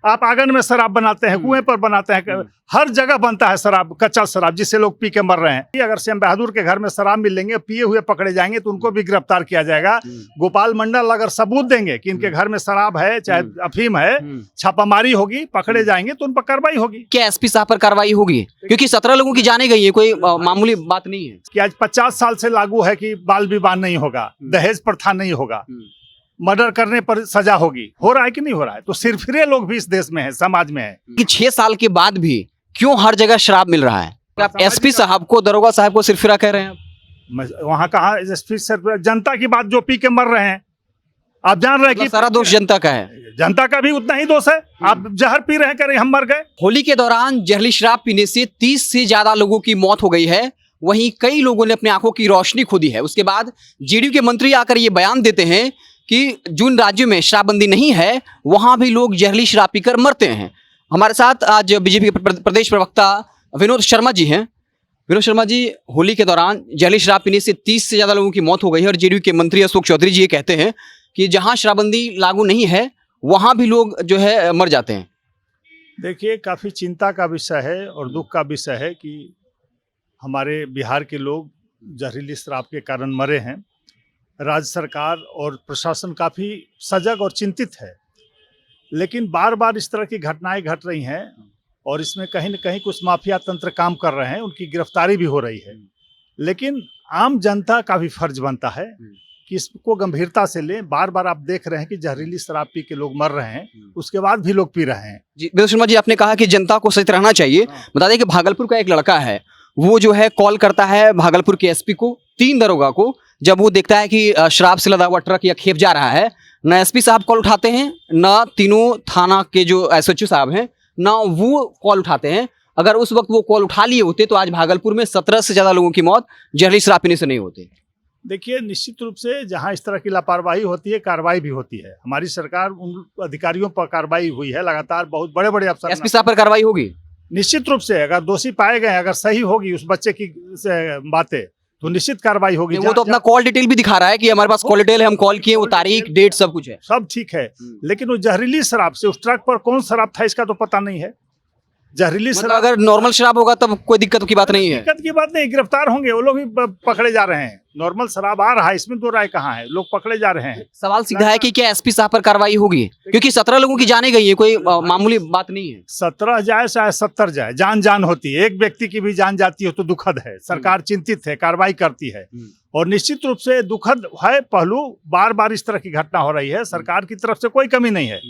आप आंगन में शराब बनाते हैं, कुएं पर बनाते हैं, हर जगह बनता है शराब, कच्चा शराब, जिससे लोग पी के मर रहे हैं। अगर श्याम बहादुर के घर में शराब मिलेंगे, पिए हुए पकड़े जाएंगे तो उनको भी गिरफ्तार किया जाएगा। गोपाल मंडल अगर सबूत देंगे कि इनके घर में शराब है, चाहे अफीम है, छापामारी होगी, पकड़े जाएंगे तो उन पर कार्रवाई होगी। क्या एसपी साहब पर कार्रवाई होगी? क्योंकि 17 लोगों की जाने गई है, कोई मामूली बात नहीं है कि आज 50 साल से लागू है कि बाल विवाह नहीं होगा, दहेज प्रथा नहीं होगा, मर्डर करने पर सजा होगी। हो रहा है कि नहीं हो रहा है? तो सिरफिरे लोग भी इस देश में है, समाज में है। कि 6 साल के बाद भी क्यों हर जगह शराब मिल रहा है? आप एसपी साहब को, दरोगा साहब को सिरफिरा कह रहे हैं? वहां कहा एसपी सर, जनता की बात, जो पी के मर रहे हैं। आप जान रहे हैं कि सारा दोष जनता का है। जनता का भी उतना ही दोष है। आप जहर पी रहे हैं, कह रहे हम मर गए। होली के दौरान जहरीली शराब पीने से 30 से ज्यादा लोगों की मौत हो गई है। वहीं कई लोगों ने अपनी आंखों की रोशनी खो दी है। उसके बाद जेडीयू के मंत्री आकर ये बयान देते हैं कि जिन राज्यों में शराबबंदी नहीं है वहां भी लोग जहरीली शराब पीकर मरते हैं। हमारे साथ आज बीजेपी के प्रदेश प्रवक्ता विनोद शर्मा जी हैं। विनोद शर्मा जी, होली के दौरान जहरीली शराब पीने से 30 से ज्यादा लोगों की मौत हो गई है और जेडीयू के मंत्री अशोक चौधरी जी ये कहते हैं कि जहां शराबबंदी लागू नहीं है वहां भी लोग जो है मर जाते हैं। देखिए, काफी चिंता का विषय है और दुख का विषय है कि हमारे बिहार के लोग जहरीली शराब के कारण मरे हैं। राज्य सरकार और प्रशासन काफ़ी सजग और चिंतित है, लेकिन बार बार इस तरह की घटनाएं घट रही हैं और इसमें कहीं न कहीं कुछ माफिया तंत्र काम कर रहे हैं, उनकी गिरफ्तारी भी हो रही है। लेकिन आम जनता का भी फर्ज बनता है कि इसको गंभीरता से लें। बार बार आप देख रहे हैं कि जहरीली शराब पी के लोग मर रहे हैं, उसके बाद भी लोग पी रहे हैं। जी विनोद शर्मा जी, आपने कहा कि जनता को सचेत रहना चाहिए। बता दें कि भागलपुर का एक लड़का है, वो जो है कॉल करता है भागलपुर के एसपी को, 3 दरोगा को, जब वो देखता है कि शराब से लदा हुआ ट्रक या खेप जा रहा है। न एसपी साहब कॉल उठाते हैं, न तीनों थाना के जो एसएचओ साहब हैं, न वो कॉल उठाते हैं। अगर उस वक्त वो कॉल उठा लिए होते तो आज भागलपुर में 17 से ज़्यादा लोगों की मौत जहरीली शराब पीने से नहीं होती। देखिए, निश्चित रूप से जहां इस तरह की लापरवाही होती है, कार्रवाई भी होती है। हमारी सरकार, उन अधिकारियों पर कार्रवाई हुई है लगातार, बहुत बड़े बड़े अफसर। एसपी साहब पर कार्रवाई होगी निश्चित रूप से। अगर दोषी पाए गए, अगर सही होगी उस बच्चे की बातें, तो निश्चित कार्रवाई होगी। वो तो अपना कॉल डिटेल भी दिखा रहा है कि हमारे पास कॉल डिटेल है, हम कॉल किए, वो तारीख डेट सब कुछ है, सब ठीक है। लेकिन वो जहरीली शराब से, उस ट्रक पर कौन शराब था इसका तो पता नहीं है। जहरीली शराब, अगर नॉर्मल शराब होगा तब कोई दिक्कत की बात नहीं है। दिक्कत की बात नहीं, गिरफ्तार होंगे, वो लोग भी पकड़े जा रहे हैं। नॉर्मल शराब आ रहा है, इसमें तो राय कहाँ है, लोग पकड़े जा रहे हैं। सवाल सीधा है कि क्या एसपी साहब पर कार्रवाई होगी? क्योंकि 17 लोगों की जाने गई है, कोई मामूली बात नहीं है। 17 जाए चाहे 70 जाए, जान जान होती है। एक व्यक्ति की भी जान जाती हो तो दुखद है। सरकार चिंतित है, कार्रवाई करती है और निश्चित रूप से दुखद है पहलू। बार बार इस तरह की घटना हो रही है। सरकार की तरफ से कोई कमी नहीं है,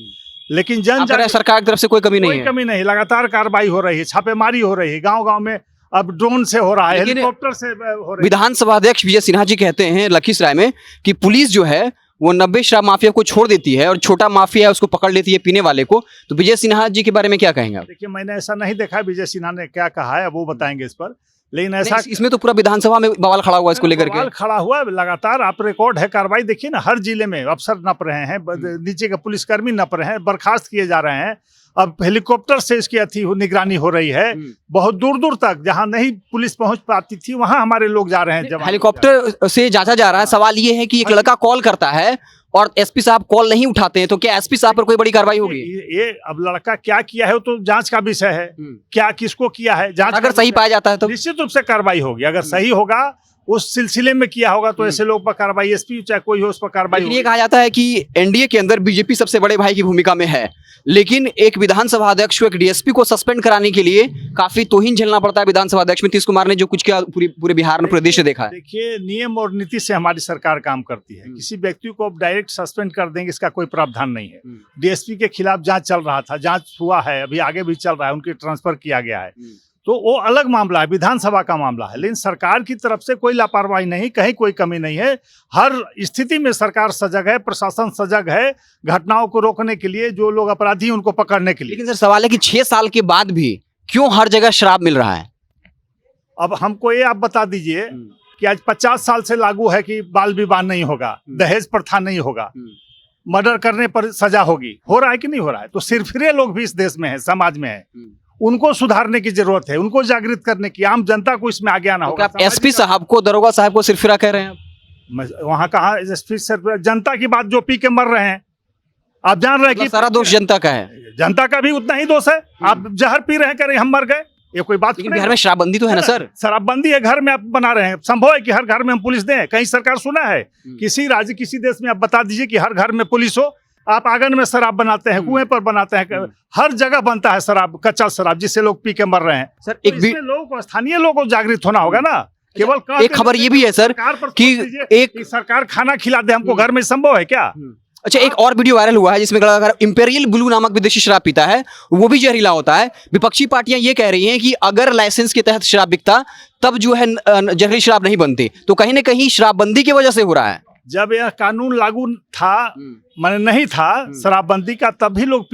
लेकिन सरकार की तरफ से कोई कमी नहीं है। कमी नहीं, लगातार कार्रवाई हो रही है, छापेमारी हो रही है, गांव-गांव में अब ड्रोन से हो रहा है, हेलीकॉप्टर से हो रहा है। विधानसभा अध्यक्ष विजय सिन्हा जी कहते हैं लखीसराय में कि पुलिस जो है वो 90 शराब माफिया को छोड़ देती है और छोटा माफिया है उसको पकड़ लेती है पीने वाले को। तो विजय सिन्हा जी के बारे में क्या कहेंगे आप? देखिए, मैंने ऐसा नहीं देखा है विजय सिन्हा ने क्या कहा है, वो बताएंगे इस पर। लेकिन ऐसा, इसमें तो पूरा विधानसभा में बवाल खड़ा हुआ है इसको लेकर के। बवाल खड़ा हुआ लगातार। आप रिकॉर्ड है कार्रवाई देखिए ना, हर जिले में अफसर नप रहे हैं, नीचे के पुलिसकर्मी नप रहे हैं, बर्खास्त किए जा रहे हैं। अब हेलीकॉप्टर से इसकी निगरानी हो रही है। बहुत दूर दूर तक जहां नहीं पुलिस पहुंच पाती थी वहां हमारे लोग जा रहे हैं। जब हेलीकॉप्टर से जांचा जा रहा है। सवाल ये है कि एक लड़का कॉल करता है और एसपी साहब कॉल नहीं उठाते हैं, तो क्या एसपी साहब पर कोई बड़ी कार्रवाई होगी? ये अब लड़का क्या किया है तो जांच का विषय है। क्या किसको किया है, जांच अगर सही पाया जाता है तो निश्चित रूप से कार्रवाई होगी। अगर सही होगा, उस सिलसिले में किया होगा तो ऐसे लोग पर कार्रवाई, एसपी चाहे कोई हो उस पर कार्रवाई। ये कहा जाता है कि एनडीए के अंदर बीजेपी सबसे बड़े भाई की भूमिका में है, लेकिन एक विधानसभा अध्यक्ष को, एक डीएसपी को सस्पेंड कराने के लिए काफी तोहिन झेलना पड़ता है विधानसभा अध्यक्ष नीतीश कुमार ने, जो कुछ किया पूरे बिहार में, पूरे देश से देखा है। देखिए, नियम और नीति से हमारी सरकार काम करती है। किसी व्यक्ति को अब डायरेक्ट सस्पेंड कर देंगे, इसका कोई प्रावधान नहीं है। डीएसपी के खिलाफ जांच चल रहा था, जांच हुआ है, अभी आगे भी चल रहा है, उनकी ट्रांसफर किया गया है, तो वो अलग मामला है, विधानसभा का मामला है। लेकिन सरकार की तरफ से कोई लापरवाही नहीं, कहीं कोई कमी नहीं है। हर स्थिति में सरकार सजग है, प्रशासन सजग है, घटनाओं को रोकने के लिए, जो लोग अपराधी उनको पकड़ने के लिए। लेकिन सर सवाल है कि 6 साल के बाद भी क्यों हर जगह शराब मिल रहा है? अब हमको ये आप बता दीजिए कि आज 50 साल से लागू है कि बाल विवाह नहीं होगा, दहेज प्रथा नहीं होगा, मर्डर करने पर सजा होगी। हो रहा है कि नहीं हो रहा है? तो सिरफिरे लोग भी इस देश में है, समाज में है, उनको सुधारने की जरूरत है, उनको जागृत करने की। आम जनता को इसमें आगे आना होगा। आप एसपी साहब को, दरोगा साहब को सिरफिरा कह रहे हैं? वहां कहा एसपी सर, जनता की बात, जो पी के मर रहे हैं। आप जान रहे हैं कि सारा दोष जनता का है, जनता का भी उतना ही दोष है। आप जहर पी रहे हैं, करें हम मर गए, ये कोई बात लेकिन बिहार में शराबबंदी तो है ना सर। शराबबंदी है, घर में आप बना रहे हैं। संभव है कि हर घर में हम पुलिस दें? कहीं सरकार सुना है किसी राज्य किसी देश में? आप बता दीजिए कि हर घर में पुलिस हो। आप आंगन में शराब बनाते हैं, कुएं पर बनाते हैं, हर जगह बनता है शराब, कच्चा शराब, जिससे लोग पी के मर रहे हैं। सर तो इसमें लोगों को, स्थानीय लोगों को जागृत होना होगा ना। केवल एक खबर ये भी है सर कि एक सरकार खाना खिला दे हमको घर में, संभव है क्या? अच्छा, एक और वीडियो वायरल हुआ है जिसमें अगर इंपेरियल ब्लू नामक विदेशी शराब पीता है वो भी जहरीला होता है। विपक्षी पार्टियां ये कह रही हैं कि अगर लाइसेंस के तहत शराब बिकता तब जो है जहरीली शराब नहीं बनती। तो कहीं ना कहीं शराबबंदी की वजह से हो रहा है। जब यह कानून लागू था, माने नहीं था शराबबंदी का, तब भी लोग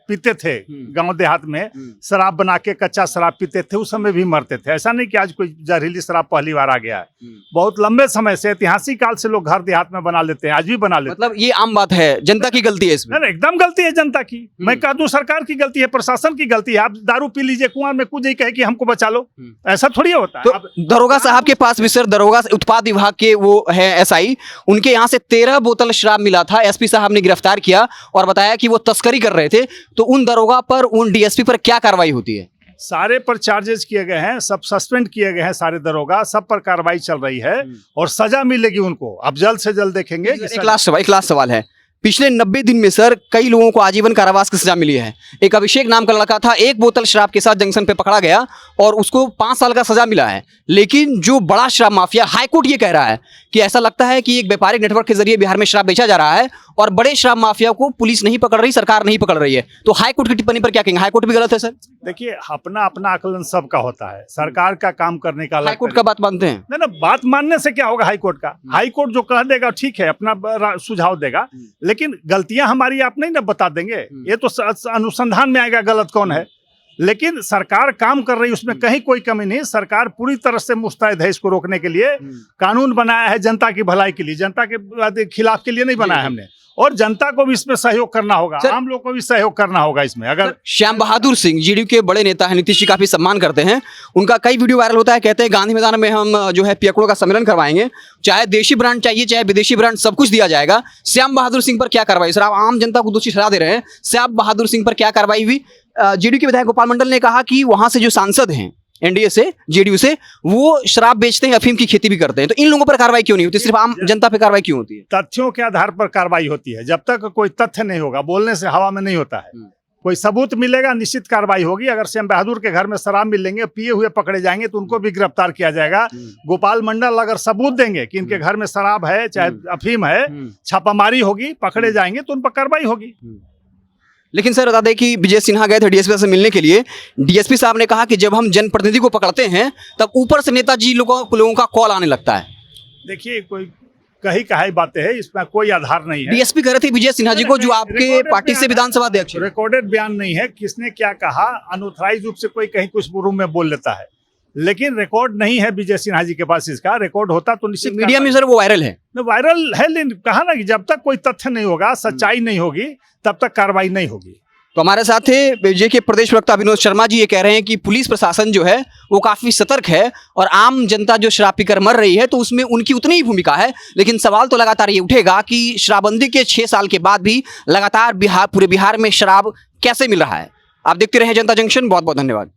पीते थे। गांव देहात में शराब बना के कच्चा शराब पीते थे, उस समय भी मरते थे। ऐसा नहीं कि आज कोई जहरीली शराब पहली बार आ गया है। बहुत लंबे समय से, ऐतिहासिक काल से लोग घर देहात में बना लेते हैं, आज भी बना लेते हैं। मतलब ये आम बात है, जनता की गलती है इसमें? एकदम गलती है जनता की। मैं कह दूं सरकार की गलती है, प्रशासन की गलती है। आप दारू पी लीजिए, कुआं में कूद जाइए, कहे कि हमको बचा लो, ऐसा थोड़ी होता है। तो दरोगा साहब के पास भी सर, दरोगा उत्पाद विभाग के वो है SI, उनके यहाँ से 13 बोतल शराब मिला था। SP साहब ने गिरफ्तार किया और बताया कि वो तस्करी कर रहे थे। तो उन दरोगा पर, उन DSP पर क्या कार्रवाई होती है? सारे पर चार्जेस किए गए हैं, सब सस्पेंड किए गए हैं, सारे दरोगा, सब पर कार्रवाई चल रही है और सजा मिलेगी उनको। अब जल्द से जल्द देखेंगे। एक लास्ट सवाल है। पिछले 90 दिन में सर कई लोगों को आजीवन कारावास की सजा मिली है। एक अभिषेक नाम का लड़का था, 1 बोतल शराब के साथ जंक्शन पे पकड़ा गया और उसको 5 साल का सजा मिला है। लेकिन जो बड़ा शराब माफिया, हाईकोर्ट ये कह रहा है कि ऐसा लगता है कि एक व्यापारिक नेटवर्क के जरिए बिहार में शराब बेचा जा रहा है और बड़े शराब माफिया को पुलिस नहीं पकड़ रही, सरकार नहीं पकड़ रही है। तो हाईकोर्ट की टिप्पणी पर क्या कहेंगे? हाईकोर्ट भी गलत है सर? देखिए, अपना अपना आकलन सबका होता है, सरकार का काम करने का। हाईकोर्ट का बात मानते हैं? ना, बात मानने से क्या होगा? हाईकोर्ट का, हाईकोर्ट जो कह देगा ठीक है, अपना सुझाव देगा, लेकिन गलतियां हमारी आप नहीं ना बता देंगे। ये तो अनुसंधान में आएगा गलत कौन है। लेकिन सरकार काम कर रही है, उसमें कहीं कोई कमी नहीं। सरकार पूरी तरह से मुस्तैद है इसको रोकने के लिए। कानून बनाया है जनता की भलाई के लिए, जनता के खिलाफ के लिए नहीं बनाया हमने। और जनता को भी इसमें सहयोग करना होगा, आम लोग को भी सहयोग करना होगा इसमें। अगर श्याम बहादुर सिंह JDU के बड़े नेता हैं, नीतीश जी काफी सम्मान करते हैं, उनका कई वीडियो वायरल होता है। कहते हैं गांधी मैदान में हम जो है पियकड़ों का सम्मेलन करवाएंगे, चाहे देशी ब्रांड चाहिए चाहे विदेशी ब्रांड, सब कुछ दिया जाएगा। श्याम बहादुर सिंह पर क्या कार्रवाई? सर, आप आम जनता को दोषी ठहरा दे रहे हैं। श्याम बहादुर सिंह पर क्या कार्रवाई हुई? JDU के विधायक गोपाल मंडल ने कहा कि वहां से जो सांसद हैं NDA से, JDU से, वो शराब बेचते हैं, अफीम की खेती भी करते हैं। तो इन लोगों पर कार्रवाई क्यों नहीं होती? सिर्फ आम जनता पे कार्रवाई क्यों होती है? तथ्यों के आधार पर कार्रवाई होती है। जब तक कोई तथ्य नहीं होगा, बोलने से हवा में नहीं होता है। कोई सबूत मिलेगा, निश्चित कार्रवाई होगी। अगर श्याम बहादुर के घर में शराब मिलेंगे, पिए हुए पकड़े जाएंगे, तो उनको भी गिरफ्तार किया जाएगा। गोपाल मंडल अगर सबूत देंगे कि इनके घर में शराब है चाहे अफीम है, छापामारी होगी, पकड़े जाएंगे, तो उन पर कार्रवाई होगी। लेकिन सर बता दें कि विजय सिन्हा गए थे DSP से मिलने के लिए। DSP साहब ने कहा कि जब हम जनप्रतिनिधि को पकड़ते हैं तब ऊपर से नेताजी लोगों का कॉल आने लगता है। देखिए, कोई कही कहाई बातें हैं, इसमें कोई आधार नहीं है। DSP कह रहे थे विजय सिन्हा जी को, जो आपके पार्टी से विधानसभा अध्यक्ष। रिकॉर्डेड बयान नहीं है, किसने क्या कहा। अनऑथराइज रूप से कोई कहीं कुछ रूम में बोल लेता है, लेकिन रिकॉर्ड नहीं है विजय सिन्हा जी के पास। इसका रिकॉर्ड होता तो निश्चित मीडिया में सर वो वायरल है। वायरल है, लेकिन कहा ना कि जब तक कोई तथ्य नहीं होगा, सच्चाई नहीं होगी, तब तक कार्रवाई नहीं होगी। तो हमारे साथ है बीजेपी के प्रदेश प्रवक्ता विनोद शर्मा जी। ये कह रहे हैं कि पुलिस प्रशासन जो है वो काफी सतर्क है और आम जनता जो शराब पीकर मर रही है तो उसमें उनकी उतनी ही भूमिका है। लेकिन सवाल तो लगातार ये उठेगा कि शराबबंदी के 6 साल के बाद भी लगातार पूरे बिहार में शराब कैसे मिल रहा है। आप देखते रहे जनता जंक्शन। बहुत बहुत धन्यवाद।